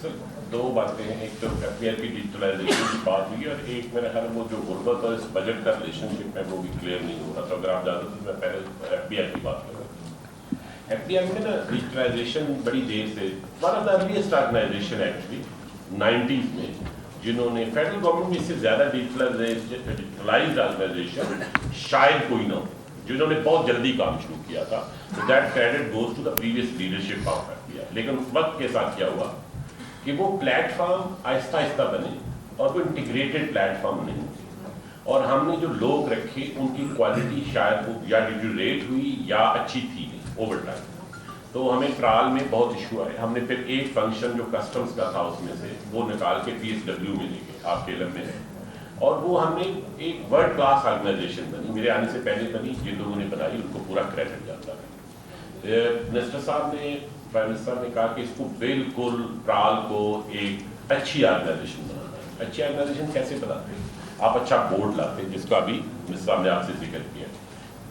Sir दो बातें हैं, एक तो FBR की डिजिटलाइजेशन की बात हुई और एक मेरा ख्याल वो जो गुर्बत और इस बजट का रिलेशनशिप है वो भी क्लियर नहीं हो रहा। तो अगर आप ज़्यादा तो मैं पहले FBR की बात करूँ। FBR में ना डिजिटलाइजेशन बड़ी देर से one of the earliest organisation actually 90s में जिन्होंने फेडरल गवर्नमेंट में इससे ज़्यादा डिजिटलाइज्ड ऑर्गेनाइजेशन शायद कोई ना हो, जिन्होंने बहुत जल्दी काम शुरू किया था। तो that credit goes to the previous leadership of FBR। लेकिन उस वक्त के साथ क्या हुआ कि वो प्लेटफॉर्म आहिस्ता आहिस्ता बने और वो इंटीग्रेटेड प्लेटफॉर्म नहीं थे, और हमने जो लोग रखे उनकी क्वालिटी शायद वो या डिटोरेट हुई या अच्छी थी नहीं ओवर टाइम। तो हमें ट्रायल में बहुत इशू आए। हमने फिर एक फंक्शन जो कस्टम्स का था उसमें से वो निकाल के PSW में लेके आपके इलम में है, और वो हमने एक वर्ल्ड क्लास ऑर्गेनाइजेशन बनी। मेरे आने से पहले बनी, जिन लोगों ने बनाई उनको पूरा क्रेडिट जाता है। मिनिस्टर साहब ने, प्राइम मिनिस्टर ने कहा कि इसको बिल्कुल ट्रायल को एक अच्छी ऑर्गेनाइजेशन बनाना है। अच्छी ऑर्गेनाइजेशन कैसे बनाते हैं? आप अच्छा बोर्ड लाते हैं, जिसका अभी मिनिस्टर साहब ने आपसे जिक्र किया।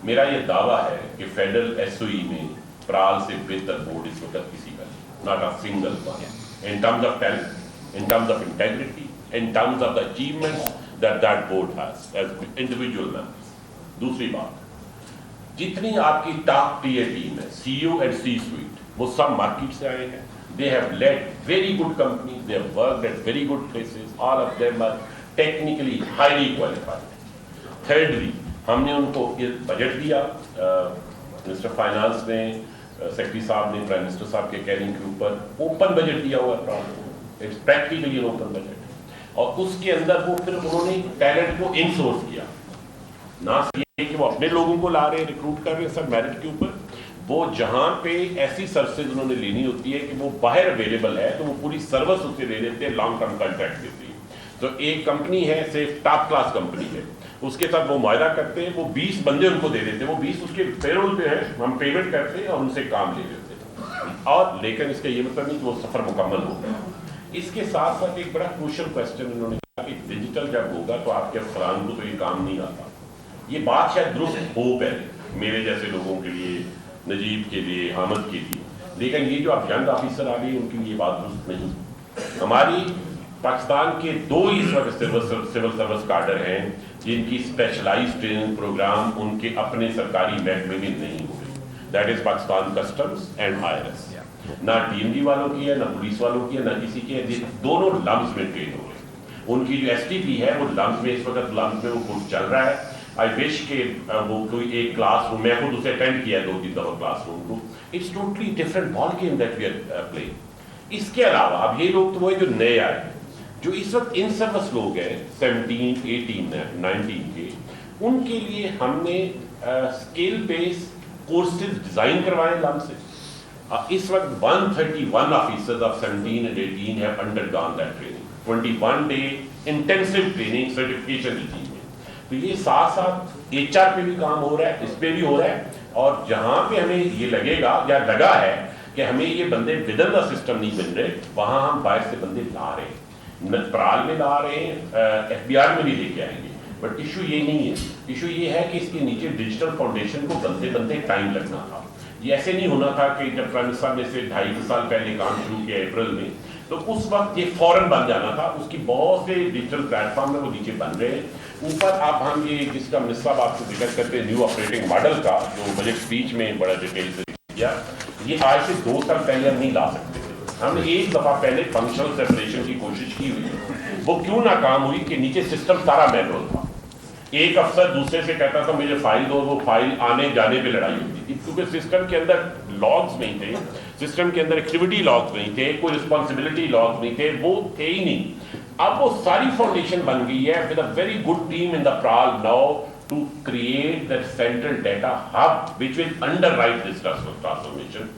मेरा ये दावा है कि फेडरल SOE में प्राल से बेहतर बोर्ड इस वक्त किसी का नहीं, not a single one, in terms of talent, in terms of integrity, in terms of the achievements that board has as individual members। दूसरी बात, जितनी आपकी टॉप टियर टीम है, CEO and C-suite, वो सब मार्केट से आए हैं। They have led very good companies, they have worked at very good places, all of them are technically highly qualified। Thirdly, हमने उनको बजट दिया, मिनिस्टर फाइनेंस ने, सेक्रेटरी साहब ने प्राइम मिनिस्टर साहब के कहने के ऊपर ओपन बजट दिया हुआ है। It's practically an open budget, और उसके अंदर वो फिर उन्होंने टैलेंट को इनसोर्स किया। ना ये कि वो अपने लोगों को ला रहे हैं, रिक्रूट कर रहे हैं सब मेरिट के ऊपर, वो जहाँ पे ऐसी सर्विसेज उन्होंने लेनी होती है कि वो बाहर अवेलेबल है तो वो पूरी सर्विस उससे ले लेते हैं, लॉन्ग टर्म कॉन्ट्रैक्ट देते हैं। तो एक कंपनी है, से टॉप क्लास कंपनी है, उसके साथ वो मुआहदा करते हैं, वो 20 बंदे उनको दे देते हैं, वो 20 उसके पेरोल पे हैं, हम पेमेंट करते हैं और उनसे काम ले लेते हैं। और लेकिन इसका ये मतलब नहीं कि वो सफर मुकम्मल हो गया। इसके साथ साथ एक बड़ा क्रूशियल क्वेश्चन उन्होंने कहा कि डिजिटल जब होगा तो आपके अफसरान को तो ये काम नहीं आता। ये बात शायद दुरुस्त हो पहले मेरे जैसे लोगों के लिए, नजीब के लिए, हामिद के लिए, लेकिन ये जो आप यंग ऑफिसर आ गए उनके लिए बात दुरुस्त नहीं। हमारी पाकिस्तान के 2 ही इस वक्त सिविल सर्विस काडर हैं जिनकी स्पेशलाइज्ड ट्रेनिंग प्रोग्राम उनके अपने सरकारी महकमे में नहीं हो रही, that is Pakistan customs and IRS। ना DMG वालों की है, ना पुलिस वालों की है, ना किसी की है, दोनों लम्स में ट्रेन हो रहे। उनकी जो STP है वो लम्स में, इस वक्त लम्स में वो कोर्स चल रहा है। आई विश के वो कोई एक क्लास रूम, मैं खुद उसे अटेंड किया 2-3 दफा क्लास रूम को। It's totally different ball game that we are playing. इसके अलावा अब ये लोग तो वो जो नए आए, जो इस वक्त इन सर्विस लोग हैं 17, 18, 19 के, उनके लिए हमने स्किल बेस कोर्सेज डिजाइन करवाए लम्स से। इस वक्त 131 officers of 17 and 18 have undergone that training, 21 day intensive training certification regime में। तो ये साथ साथ HR पे भी काम हो रहा है, इस पे भी हो रहा है, और जहाँ पे हमें ये लगेगा या लगा है कि हमें ये बंदे विदिन द सिस्टम नहीं मिल रहे, वहाँ हम बाहर से बंदे ला रहे हैं, प्राल में ला रहे हैं, FBR में भी लेके आएंगे। बट इशू ये नहीं है, इशू ये है कि इसके नीचे डिजिटल फाउंडेशन को बनते बनते टाइम लगना था। ये ऐसे नहीं होना था कि जब प्राइम मिनिस्टर ने से 2.5 साल पहले काम शुरू किया अप्रैल में, तो उस वक्त ये फौरन बन जाना था। उसकी बहुत से डिजिटल प्लेटफॉर्म में वो नीचे बन रहे हैं। ऊपर आप हम ये जिसका मिनिस्टर साहब आपसे जिक्र करते हैं न्यू ऑपरेटिंग मॉडल का, जो बजट स्पीच में बड़ा डिटेल से किया, ये आज से 2 साल पहले हम नहीं ला सकते थे। हमने एक दफ़ा पहले फंक्शनल सेपरेशन की कोशिश की हुई, वो क्यों नाकाम हुई कि नीचे सिस्टम सारा मैनुअल था। एक अफसर दूसरे से कहता था मुझे फाइल दो, वो फाइल आने जाने पे लड़ाई होती थी, क्योंकि सिस्टम के अंदर लॉग्स नहीं थे, सिस्टम के अंदर एक्टिविटी लॉग्स नहीं थे, कोई रिस्पॉन्सिबिलिटी लॉग्स नहीं थे, वो थे ही नहीं। अब वो सारी फाउंडेशन बन गई है with a very good team in the PRAL now to create that central data hub which will underwrite this transformation.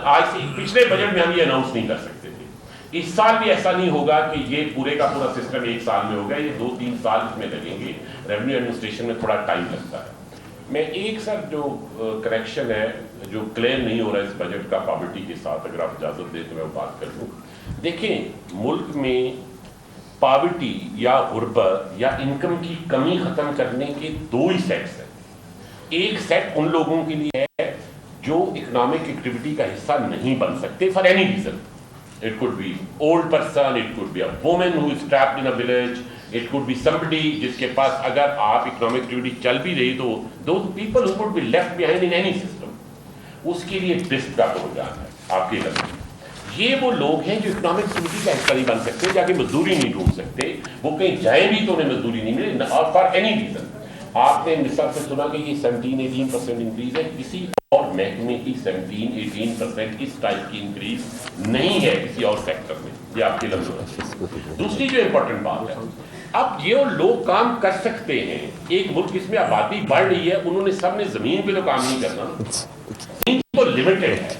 आज से पिछले बजट में हम ये अनाउंस नहीं कर सकते थे, इस साल भी ऐसा नहीं होगा कि ये पूरे का पूरा सिस्टम 1 साल में होगा, ये 2-3 साल इसमें लगेंगे। रेवेन्यू एडमिनिस्ट्रेशन में थोड़ा टाइम लगता है। मैं एक सर जो करेक्शन है जो क्लियर नहीं हो रहा है इस बजट का पॉवर्टी के साथ, अगर आप इजाजत दें तो मैं बात कर लूँ। देखें, मुल्क में पॉवर्टी या गुर्बत या इनकम की कमी खत्म करने के 2 ही सेट्स हैं। एक सेट उन लोगों के लिए है जो इकोनॉमिक एक्टिविटी का हिस्सा नहीं बन सकते for any reason, It could be old person, it could be a woman who is trapped in a village, it could be somebody जिसके पास अगर आप economic activity चल भी रही तो those people who would be left behind in any system, उसके लिए BISP का प्रोग्राम है आपके लिए। ये वो लोग हैं जो इकोनॉमिक एक्टिविटी का हिस्सा नहीं बन सकते, जाके मजदूरी नहीं ढूंढ सकते, वो कहीं जाए भी तो उन्हें मजदूरी नहीं मिले और फॉर एनी रीजन। आपने मिसाल से सुना कि ये 17-18% इंक्रीज है, किसी और महकमे की 17-18% इस टाइप की इंक्रीज नहीं है किसी और सेक्टर में, ये आपके लफ्ज़। दूसरी जो इम्पोर्टेंट बात है, अब ये लोग काम कर सकते हैं, एक मुल्क इसमें आबादी बढ़ रही है, उन्होंने सबने जमीन पे तो काम नहीं करना, जमीन तो लिमिटेड है,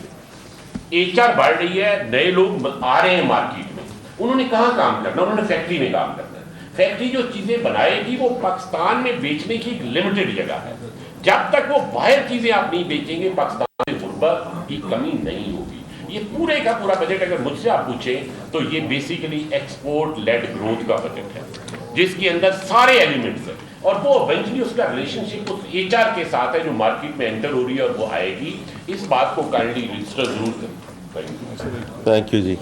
HR बढ़ रही है, नए लोग आ रहे हैं मार्केट में, उन्होंने कहाँ काम करना, उन्होंने फैक्ट्री में काम करना है। फैक्ट्री जो चीजें बनाएगी वो पाकिस्तान में बेचने की एक लिमिटेड जगह है, जब तक वो बाहर चीजें आप नहीं बेचेंगे पाकिस्तान में गुर्बत की कमी नहीं होगी। ये पूरे का पूरा बजट अगर मुझसे आप पूछें तो ये बेसिकली एक्सपोर्ट लेड ग्रोथ का बजट है, जिसके अंदर सारे एलिमेंट्स हैं और वो इवेंचुअली उसका रिलेशनशिप उस HR के साथ है जो मार्केट में एंटर हो रही है और वो आएगी। इस बात को काइंडली रजिस्टर जरूर करें। Thank you ji.